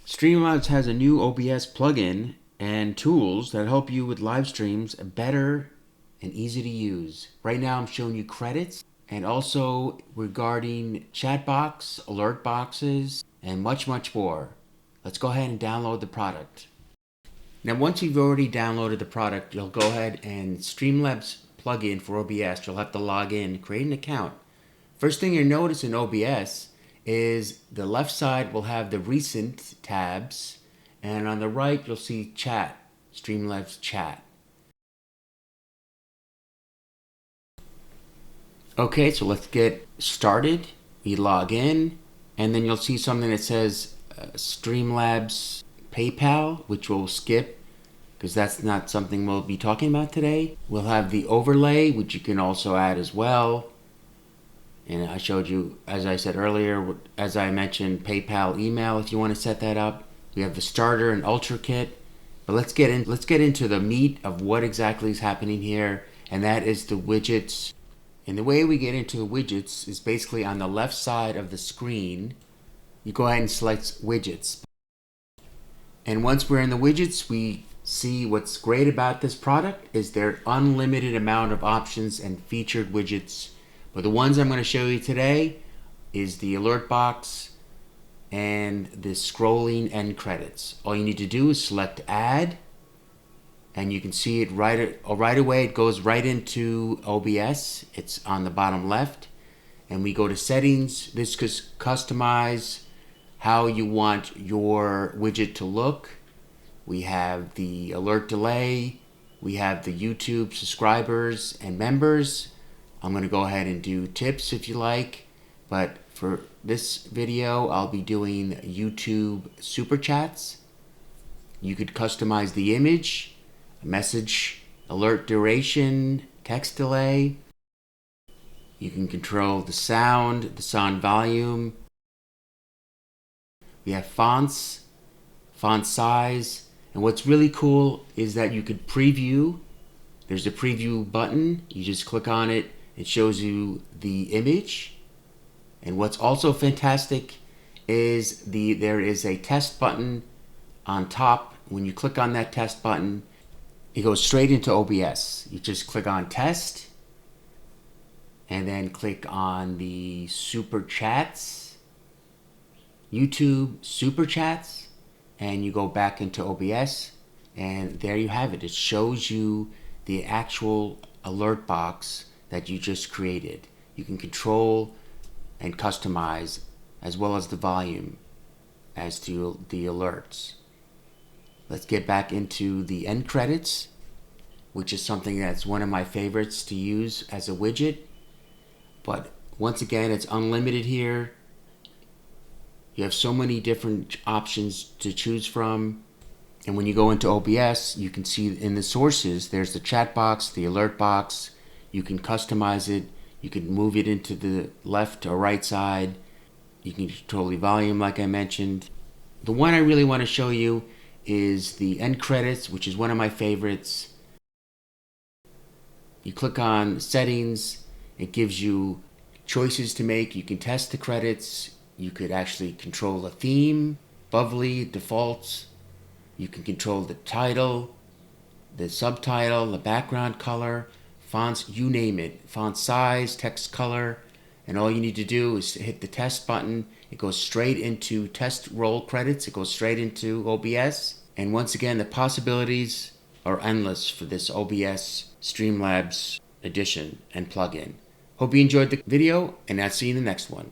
Streamlabs has a new OBS plugin and tools that help you with live streams better and easy to use. Right now I'm showing you credits and also regarding chat box, alert boxes, and much more. Let's go ahead and download the product. Now once you've already downloaded the product, you'll go ahead and Streamlabs plugin for OBS. You'll have to log in, create an account. First thing you'll notice in OBS is the left side will have the recent tabs, and on the right you'll see chat, Streamlabs chat. Okay, so let's get started. We log in, and then you'll see something that says Streamlabs PayPal, which we'll skip because that's not something we'll be talking about today. We'll have the overlay, which you can also add as well. And I showed you, as I said earlier, as I mentioned, PayPal email if you want to set that up. We have the starter and ultra kit. But let's get into the meat of what exactly is happening here, and that is the widgets. And the way we get into the widgets is basically on the left side of the screen. You go ahead and select widgets. And once we're in the widgets, we see what's great about this product is their unlimited amount of options and featured widgets. But the ones I'm going to show you today is the alert box and the scrolling end credits. All you need to do is select add, and you can see it right away. It goes right into OBS. It's on the bottom left, and we go to settings. This could customize how you want your widget to look. We have the alert delay. We have the YouTube subscribers and members. I'm going to go ahead and do tips if you like, but for this video I'll be doing YouTube super chats. You could customize the image, message, alert duration, text delay. You can control the sound volume. We have fonts, font size, and what's really cool is that you could preview. There's a preview button. You just click on it. It shows you the image. And what's also fantastic is there is a test button on top. When you click on that test button, it goes straight into OBS. You just click on test and then click on the super chats, YouTube super chats, and you go back into OBS, and there you have it. It shows you the actual alert box that you just created. You can control and customize as well as the volume as to the alerts. Let's get back into the end credits, which is something that's one of my favorites to use as a widget. But once again, it's unlimited here. You have so many different options to choose from. And when you go into OBS, you can see in the sources, there's the chat box, the alert box. You can customize it. You can move it into the left or right side. You can control the volume like I mentioned. The one I really want to show you is the end credits, which is one of my favorites. You click on settings. It gives you choices to make. You can test the credits. You could actually control the theme, bubbly, defaults. You can control the title, the subtitle, the background color, fonts, you name it, font size, text color, and all you need to do is hit the test button. It goes straight into test roll credits. It goes straight into OBS. And once again, the possibilities are endless for this OBS Streamlabs edition and plugin. Hope you enjoyed the video, and I'll see you in the next one.